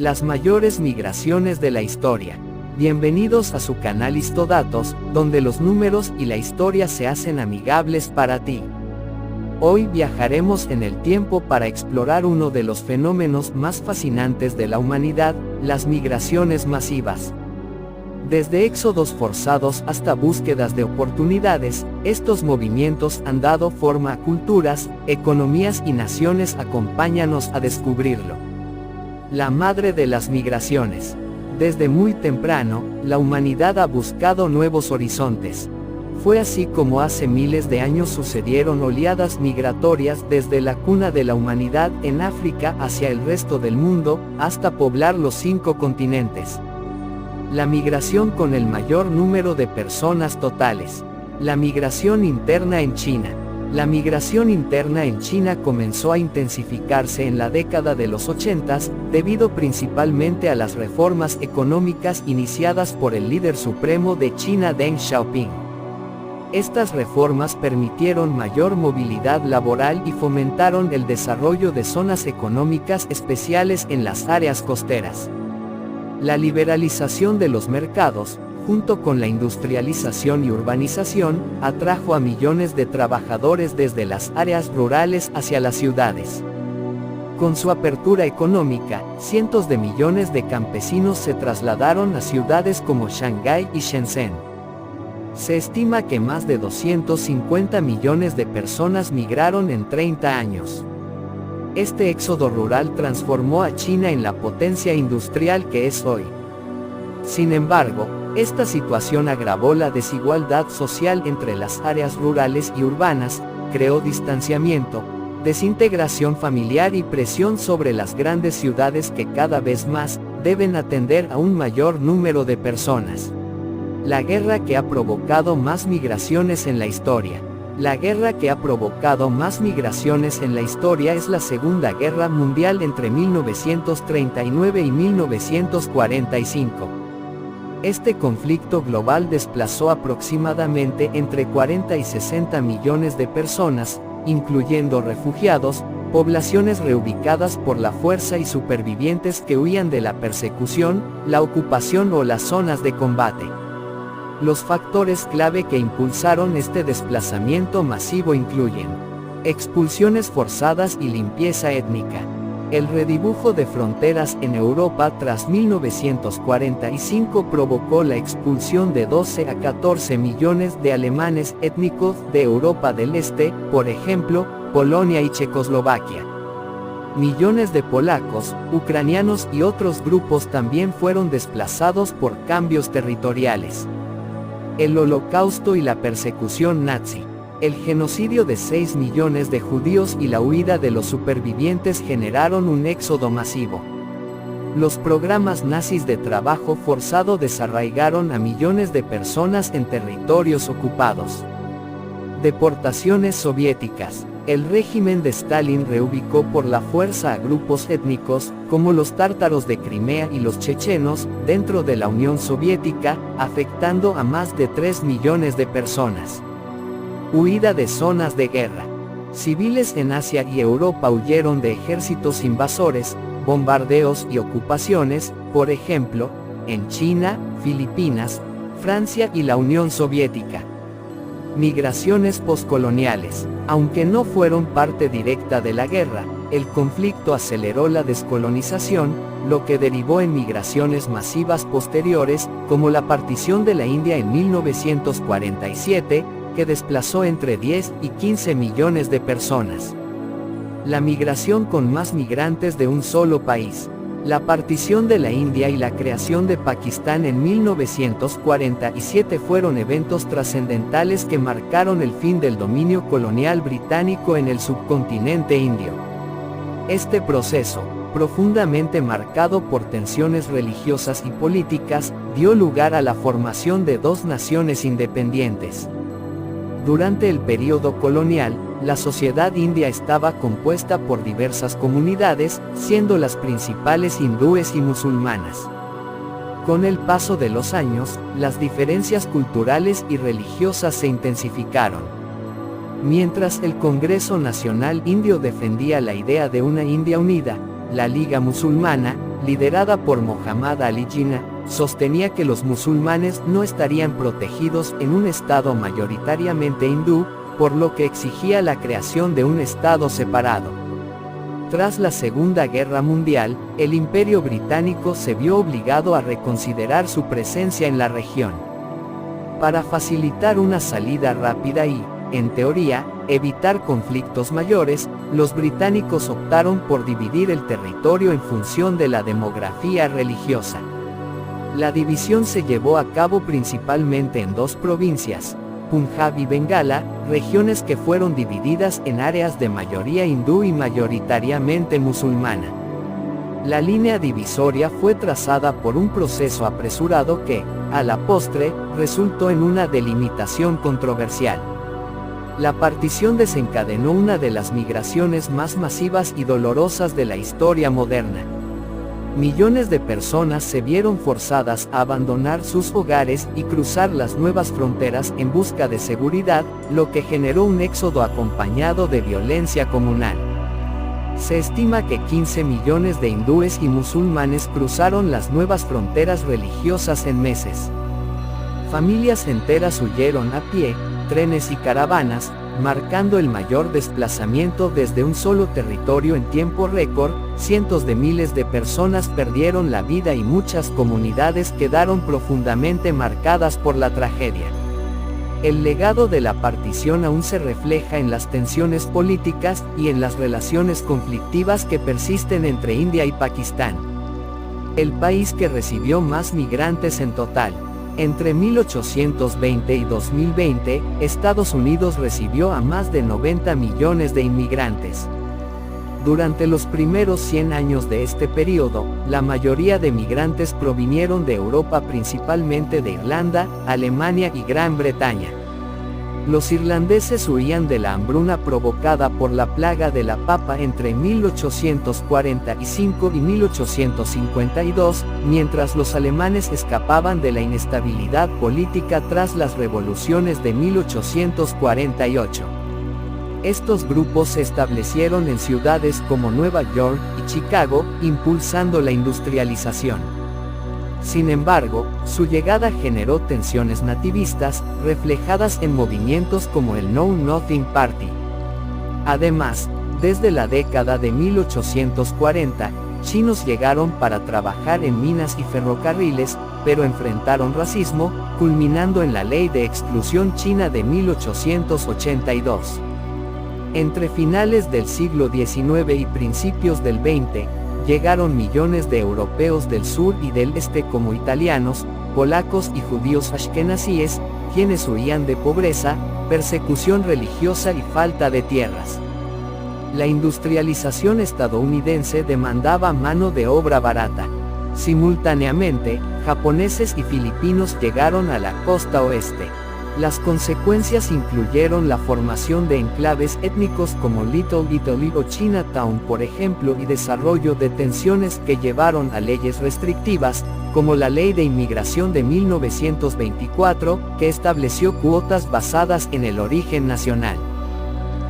Las mayores migraciones de la historia. Bienvenidos a su canal Histodatos, donde los números y la historia se hacen amigables para ti. Hoy viajaremos en el tiempo para explorar uno de los fenómenos más fascinantes de la humanidad, las migraciones masivas. Desde éxodos forzados hasta búsquedas de oportunidades, estos movimientos han dado forma a culturas, economías y naciones. Acompáñanos a descubrirlo. La madre de las migraciones. Desde muy temprano, la humanidad ha buscado nuevos horizontes. Fue así como hace miles de años sucedieron oleadas migratorias desde la cuna de la humanidad en África hacia el resto del mundo, hasta poblar los 5 continentes. La migración con el mayor número de personas totales. La migración interna en China. La migración interna en China comenzó a intensificarse en la década de los 80s, debido principalmente a las reformas económicas iniciadas por el líder supremo de China Deng Xiaoping. Estas reformas permitieron mayor movilidad laboral y fomentaron el desarrollo de zonas económicas especiales en las áreas costeras. La liberalización de los mercados, junto con la industrialización y urbanización, atrajo a millones de trabajadores desde las áreas rurales hacia las ciudades. Con su apertura económica, cientos de millones de campesinos se trasladaron a ciudades como Shanghái y Shenzhen. Se estima que más de 250 millones de personas migraron en 30 años. Este éxodo rural transformó a China en la potencia industrial que es hoy. Sin embargo, esta situación agravó la desigualdad social entre las áreas rurales y urbanas, creó distanciamiento, desintegración familiar y presión sobre las grandes ciudades que cada vez más deben atender a un mayor número de personas. La guerra que ha provocado más migraciones en la historia. La guerra que ha provocado más migraciones en la historia es la Segunda Guerra Mundial entre 1939 y 1945. Este conflicto global desplazó aproximadamente entre 40 y 60 millones de personas, incluyendo refugiados, poblaciones reubicadas por la fuerza y supervivientes que huían de la persecución, la ocupación o las zonas de combate. Los factores clave que impulsaron este desplazamiento masivo incluyen expulsiones forzadas y limpieza étnica. El redibujo de fronteras en Europa tras 1945 provocó la expulsión de 12 a 14 millones de alemanes étnicos de Europa del Este, por ejemplo, Polonia y Checoslovaquia. Millones de polacos, ucranianos y otros grupos también fueron desplazados por cambios territoriales. El Holocausto y la persecución nazi. El genocidio de 6 millones de judíos y la huida de los supervivientes generaron un éxodo masivo. Los programas nazis de trabajo forzado desarraigaron a millones de personas en territorios ocupados. Deportaciones soviéticas. El régimen de Stalin reubicó por la fuerza a grupos étnicos, como los tártaros de Crimea y los chechenos, dentro de la Unión Soviética, afectando a más de 3 millones de personas. Huida de zonas de guerra. Civiles en Asia y Europa huyeron de ejércitos invasores, bombardeos y ocupaciones, por ejemplo, en China, Filipinas, Francia y la Unión Soviética. Migraciones postcoloniales. Aunque no fueron parte directa de la guerra, el conflicto aceleró la descolonización, lo que derivó en migraciones masivas posteriores, como la partición de la India en 1947, que desplazó entre 10 y 15 millones de personas. La migración con más migrantes de un solo país. La partición de la India y la creación de Pakistán en 1947 fueron eventos trascendentales que marcaron el fin del dominio colonial británico en el subcontinente indio. Este proceso, profundamente marcado por tensiones religiosas y políticas, dio lugar a la formación de 2 naciones independientes. Durante el período colonial, la sociedad india estaba compuesta por diversas comunidades, siendo las principales hindúes y musulmanas. Con el paso de los años, las diferencias culturales y religiosas se intensificaron. Mientras el Congreso Nacional Indio defendía la idea de una India unida, la Liga Musulmana, liderada por Muhammad Ali Jinnah, sostenía que los musulmanes no estarían protegidos en un estado mayoritariamente hindú, por lo que exigía la creación de un estado separado. Tras la Segunda Guerra Mundial, el Imperio Británico se vio obligado a reconsiderar su presencia en la región. Para facilitar una salida rápida y, en teoría, evitar conflictos mayores, los británicos optaron por dividir el territorio en función de la demografía religiosa. La división se llevó a cabo principalmente en dos provincias, Punjab y Bengala, regiones que fueron divididas en áreas de mayoría hindú y mayoritariamente musulmana. La línea divisoria fue trazada por un proceso apresurado que, a la postre, resultó en una delimitación controversial. La partición desencadenó una de las migraciones más masivas y dolorosas de la historia moderna. Millones de personas se vieron forzadas a abandonar sus hogares y cruzar las nuevas fronteras en busca de seguridad, lo que generó un éxodo acompañado de violencia comunal. Se estima que 15 millones de hindúes y musulmanes cruzaron las nuevas fronteras religiosas en meses. Familias enteras huyeron a pie, trenes y caravanas, marcando el mayor desplazamiento desde un solo territorio en tiempo récord. Cientos de miles de personas perdieron la vida y muchas comunidades quedaron profundamente marcadas por la tragedia. El legado de la partición aún se refleja en las tensiones políticas y en las relaciones conflictivas que persisten entre India y Pakistán. El país que recibió más migrantes en total. Entre 1820 y 2020, Estados Unidos recibió a más de 90 millones de inmigrantes. Durante los primeros 100 años de este periodo, la mayoría de migrantes provinieron de Europa, principalmente de Irlanda, Alemania y Gran Bretaña. Los irlandeses huían de la hambruna provocada por la plaga de la papa entre 1845 y 1852, mientras los alemanes escapaban de la inestabilidad política tras las revoluciones de 1848. Estos grupos se establecieron en ciudades como Nueva York y Chicago, impulsando la industrialización. Sin embargo, su llegada generó tensiones nativistas, reflejadas en movimientos como el Know Nothing Party. Además, desde la década de 1840, chinos llegaron para trabajar en minas y ferrocarriles, pero enfrentaron racismo, culminando en la Ley de Exclusión China de 1882. Entre finales del siglo XIX y principios del XX, llegaron millones de europeos del sur y del este como italianos, polacos y judíos ashkenazíes, quienes huían de pobreza, persecución religiosa y falta de tierras. La industrialización estadounidense demandaba mano de obra barata. Simultáneamente, japoneses y filipinos llegaron a la costa oeste. Las consecuencias incluyeron la formación de enclaves étnicos como Little Italy o Chinatown, por ejemplo, y desarrollo de tensiones que llevaron a leyes restrictivas, como la Ley de Inmigración de 1924, que estableció cuotas basadas en el origen nacional.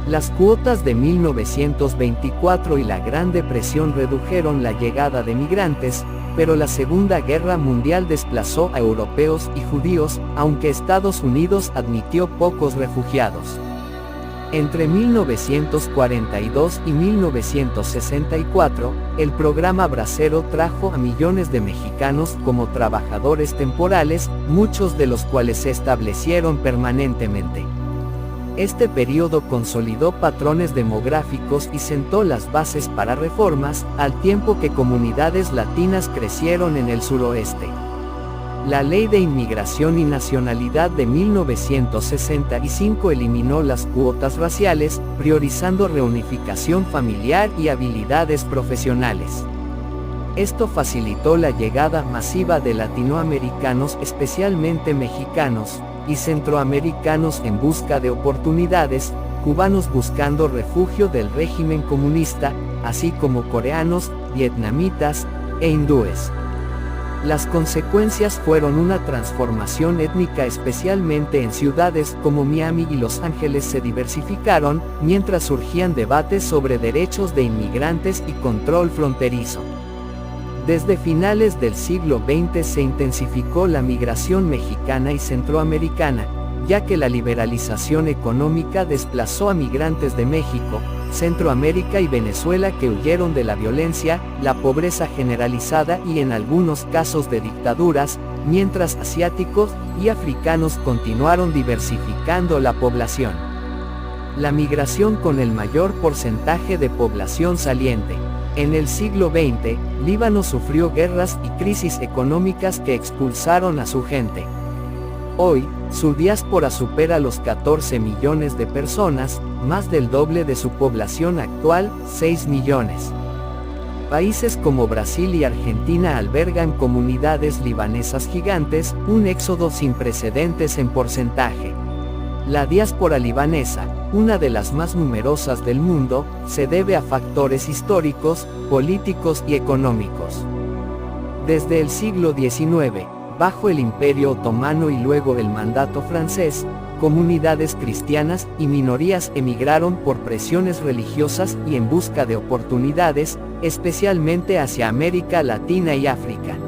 Las cuotas de 1924 y la Gran Depresión redujeron la llegada de migrantes, pero la Segunda Guerra Mundial desplazó a europeos y judíos, aunque Estados Unidos admitió pocos refugiados. Entre 1942 y 1964, el programa Bracero trajo a millones de mexicanos como trabajadores temporales, muchos de los cuales se establecieron permanentemente. Este periodo consolidó patrones demográficos y sentó las bases para reformas, al tiempo que comunidades latinas crecieron en el suroeste. La Ley de Inmigración y Nacionalidad de 1965 eliminó las cuotas raciales, priorizando reunificación familiar y habilidades profesionales. Esto facilitó la llegada masiva de latinoamericanos, especialmente mexicanos, y centroamericanos en busca de oportunidades, cubanos buscando refugio del régimen comunista, así como coreanos, vietnamitas e hindúes. Las consecuencias fueron una transformación étnica, especialmente en ciudades como Miami y Los Ángeles se diversificaron, mientras surgían debates sobre derechos de inmigrantes y control fronterizo. Desde finales del siglo XX se intensificó la migración mexicana y centroamericana, ya que la liberalización económica desplazó a migrantes de México, Centroamérica y Venezuela que huyeron de la violencia, la pobreza generalizada y en algunos casos de dictaduras, mientras asiáticos y africanos continuaron diversificando la población. La migración con el mayor porcentaje de población saliente. En el siglo XX, Líbano sufrió guerras y crisis económicas que expulsaron a su gente. Hoy, su diáspora supera los 14 millones de personas, más del doble de su población actual, 6 millones. Países como Brasil y Argentina albergan comunidades libanesas gigantes, un éxodo sin precedentes en porcentaje. La diáspora libanesa, una de las más numerosas del mundo, se debe a factores históricos, políticos y económicos. Desde el siglo XIX, bajo el Imperio Otomano y luego el mandato francés, comunidades cristianas y minorías emigraron por presiones religiosas y en busca de oportunidades, especialmente hacia América Latina y África.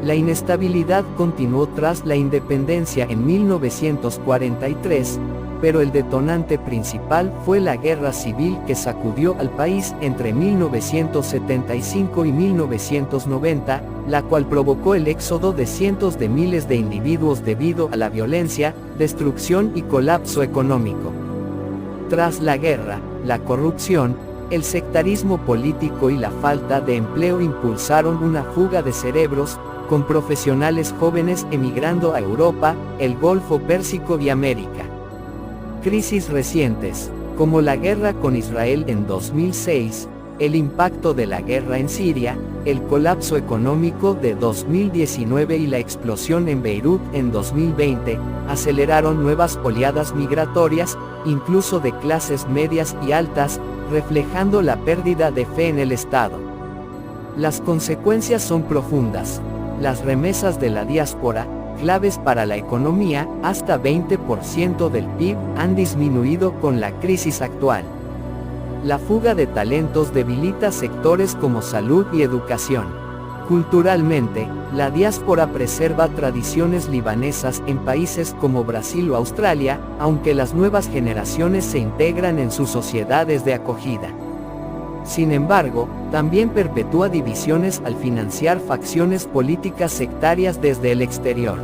La inestabilidad continuó tras la independencia en 1943, pero el detonante principal fue la guerra civil que sacudió al país entre 1975 y 1990, la cual provocó el éxodo de cientos de miles de individuos debido a la violencia, destrucción y colapso económico. Tras la guerra, la corrupción, el sectarismo político y la falta de empleo impulsaron una fuga de cerebros, con profesionales jóvenes emigrando a Europa, el Golfo Pérsico y América. Crisis recientes, como la guerra con Israel en 2006, el impacto de la guerra en Siria, el colapso económico de 2019 y la explosión en Beirut en 2020, aceleraron nuevas oleadas migratorias, incluso de clases medias y altas, reflejando la pérdida de fe en el Estado. Las consecuencias son profundas. Las remesas de la diáspora, claves para la economía, hasta 20% del PIB, han disminuido con la crisis actual. La fuga de talentos debilita sectores como salud y educación. Culturalmente, la diáspora preserva tradiciones libanesas en países como Brasil o Australia, aunque las nuevas generaciones se integran en sus sociedades de acogida. Sin embargo, también perpetúa divisiones al financiar facciones políticas sectarias desde el exterior.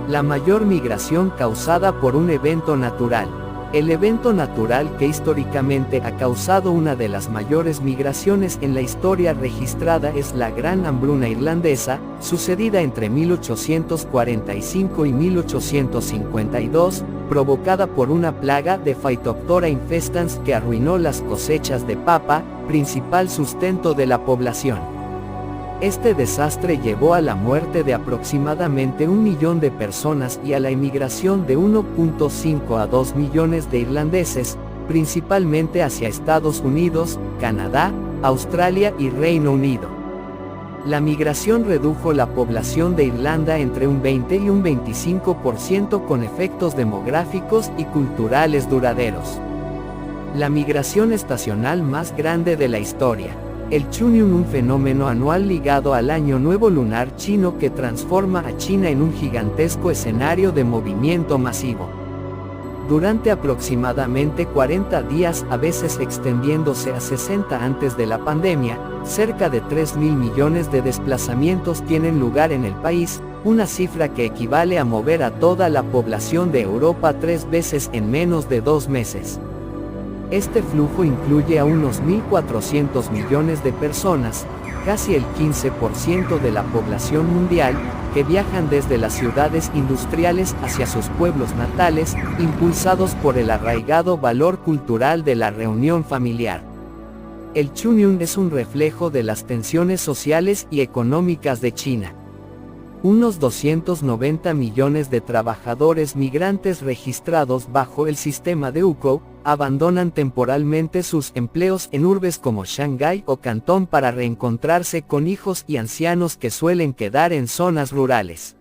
La mayor migración causada por un evento natural. El evento natural que históricamente ha causado una de las mayores migraciones en la historia registrada es la Gran Hambruna Irlandesa, sucedida entre 1845 y 1852, provocada por una plaga de Phytophthora infestans que arruinó las cosechas de papa, principal sustento de la población. Este desastre llevó a la muerte de aproximadamente 1 millón de personas y a la emigración de 1.5 a 2 millones de irlandeses, principalmente hacia Estados Unidos, Canadá, Australia y Reino Unido. La migración redujo la población de Irlanda entre un 20 y un 25% con efectos demográficos y culturales duraderos. La migración estacional más grande de la historia. El Chunyun, un fenómeno anual ligado al Año Nuevo Lunar chino que transforma a China en un gigantesco escenario de movimiento masivo. Durante aproximadamente 40 días, a veces extendiéndose a 60 antes de la pandemia, cerca de 3.000 millones de desplazamientos tienen lugar en el país, una cifra que equivale a mover a toda la población de Europa 3 veces en menos de 2 meses. Este flujo incluye a unos 1.400 millones de personas, casi el 15% de la población mundial, que viajan desde las ciudades industriales hacia sus pueblos natales, impulsados por el arraigado valor cultural de la reunión familiar. El Chunyun es un reflejo de las tensiones sociales y económicas de China. Unos 290 millones de trabajadores migrantes registrados bajo el sistema de UCO, abandonan temporalmente sus empleos en urbes como Shanghái o Cantón para reencontrarse con hijos y ancianos que suelen quedar en zonas rurales.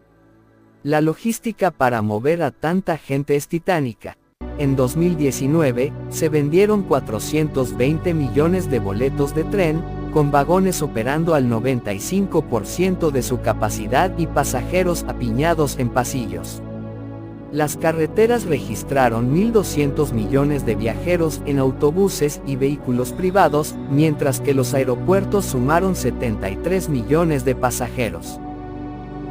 La logística para mover a tanta gente es titánica. En 2019, se vendieron 420 millones de boletos de tren, con vagones operando al 95% de su capacidad y pasajeros apiñados en pasillos. Las carreteras registraron 1.200 millones de viajeros en autobuses y vehículos privados, mientras que los aeropuertos sumaron 73 millones de pasajeros.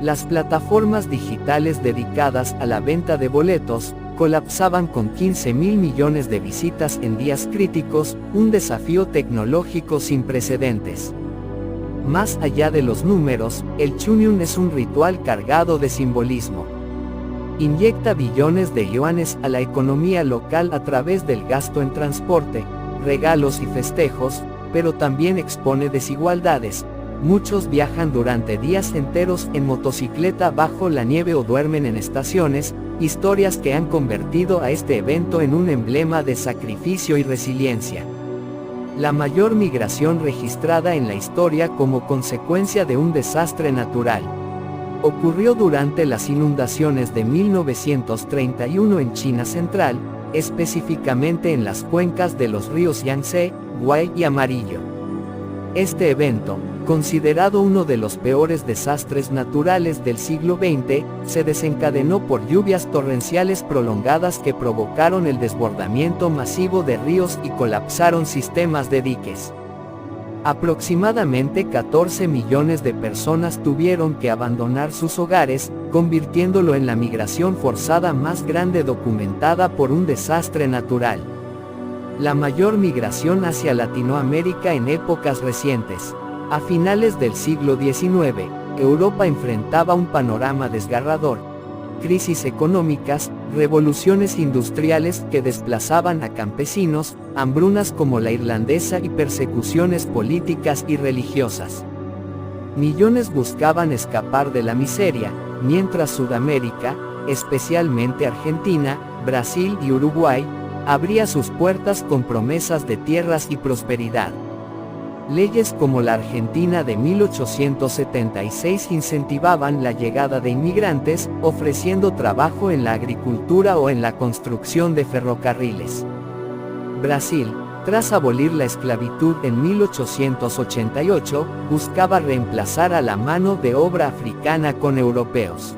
Las plataformas digitales dedicadas a la venta de boletos colapsaban con 15.000 millones de visitas en días críticos, un desafío tecnológico sin precedentes. Más allá de los números, el Chunyun es un ritual cargado de simbolismo. Inyecta billones de yuanes a la economía local a través del gasto en transporte, regalos y festejos, pero también expone desigualdades. Muchos viajan durante días enteros en motocicleta bajo la nieve o duermen en estaciones, historias que han convertido a este evento en un emblema de sacrificio y resiliencia. La mayor migración registrada en la historia como consecuencia de un desastre natural. Ocurrió durante las inundaciones de 1931 en China Central, específicamente en las cuencas de los ríos Yangtze, Huai y Amarillo. Este evento, considerado uno de los peores desastres naturales del siglo XX, se desencadenó por lluvias torrenciales prolongadas que provocaron el desbordamiento masivo de ríos y colapsaron sistemas de diques. Aproximadamente 14 millones de personas tuvieron que abandonar sus hogares, convirtiéndolo en la migración forzada más grande documentada por un desastre natural. La mayor migración hacia Latinoamérica en épocas recientes. A finales del siglo XIX, Europa enfrentaba un panorama desgarrador. Crisis económicas, revoluciones industriales que desplazaban a campesinos, hambrunas como la irlandesa y persecuciones políticas y religiosas. Millones buscaban escapar de la miseria, mientras Sudamérica, especialmente Argentina, Brasil y Uruguay, abría sus puertas con promesas de tierras y prosperidad. Leyes como la Argentina de 1876 incentivaban la llegada de inmigrantes, ofreciendo trabajo en la agricultura o en la construcción de ferrocarriles. Brasil, tras abolir la esclavitud en 1888, buscaba reemplazar a la mano de obra africana con europeos.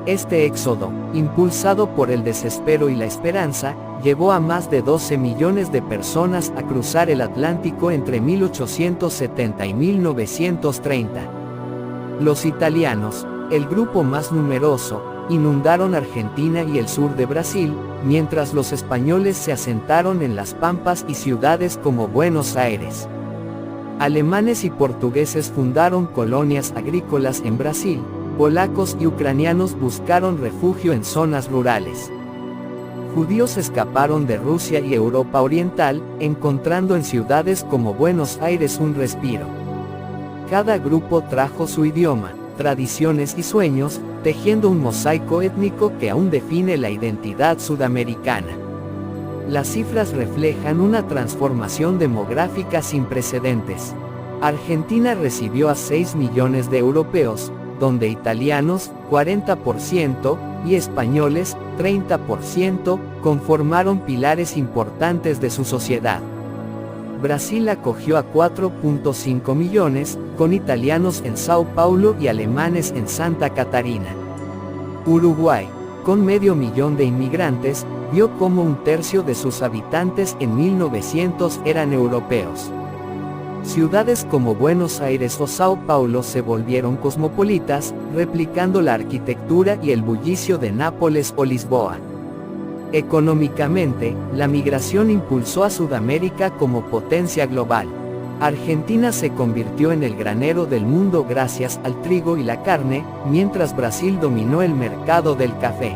Este éxodo, impulsado por el desespero y la esperanza, llevó a más de 12 millones de personas a cruzar el Atlántico entre 1870 y 1930. Los italianos, el grupo más numeroso, inundaron Argentina y el sur de Brasil, mientras los españoles se asentaron en las pampas y ciudades como Buenos Aires. Alemanes y portugueses fundaron colonias agrícolas en Brasil. Polacos y ucranianos buscaron refugio en zonas rurales. Judíos escaparon de Rusia y Europa Oriental, encontrando en ciudades como Buenos Aires un respiro. Cada grupo trajo su idioma, tradiciones y sueños, tejiendo un mosaico étnico que aún define la identidad sudamericana. Las cifras reflejan una transformación demográfica sin precedentes. Argentina recibió a 6 millones de europeos, donde italianos, 40%, y españoles, 30%, conformaron pilares importantes de su sociedad. Brasil acogió a 4.5 millones, con italianos en Sao Paulo y alemanes en Santa Catarina. Uruguay, con 500.000 de inmigrantes, vio como un tercio de sus habitantes en 1900 eran europeos. Ciudades como Buenos Aires o Sao Paulo se volvieron cosmopolitas, replicando la arquitectura y el bullicio de Nápoles o Lisboa. Económicamente, la migración impulsó a Sudamérica como potencia global. Argentina se convirtió en el granero del mundo gracias al trigo y la carne, mientras Brasil dominó el mercado del café.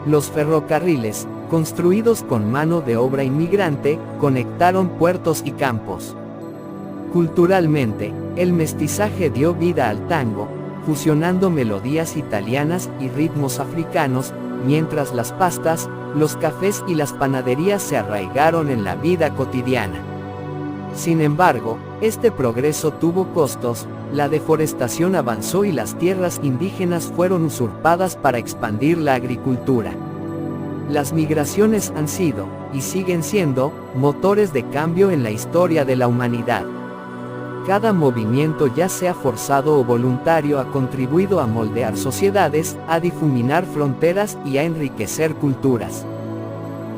Los ferrocarriles, construidos con mano de obra inmigrante, conectaron puertos y campos. Culturalmente, el mestizaje dio vida al tango, fusionando melodías italianas y ritmos africanos, mientras las pastas, los cafés y las panaderías se arraigaron en la vida cotidiana. Sin embargo, este progreso tuvo costos, la deforestación avanzó y las tierras indígenas fueron usurpadas para expandir la agricultura. Las migraciones han sido, y siguen siendo, motores de cambio en la historia de la humanidad. Cada movimiento, ya sea forzado o voluntario, ha contribuido a moldear sociedades, a difuminar fronteras y a enriquecer culturas.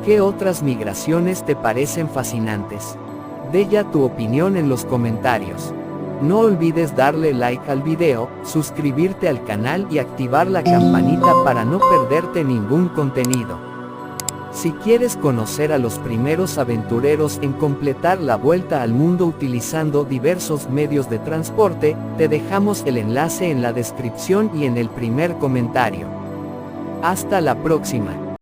¿Qué otras migraciones te parecen fascinantes? Dé ya tu opinión en los comentarios. No olvides darle like al video, suscribirte al canal y activar la campanita para no perderte ningún contenido. Si quieres conocer a los primeros aventureros en completar la vuelta al mundo utilizando diversos medios de transporte, te dejamos el enlace en la descripción y en el primer comentario. Hasta la próxima.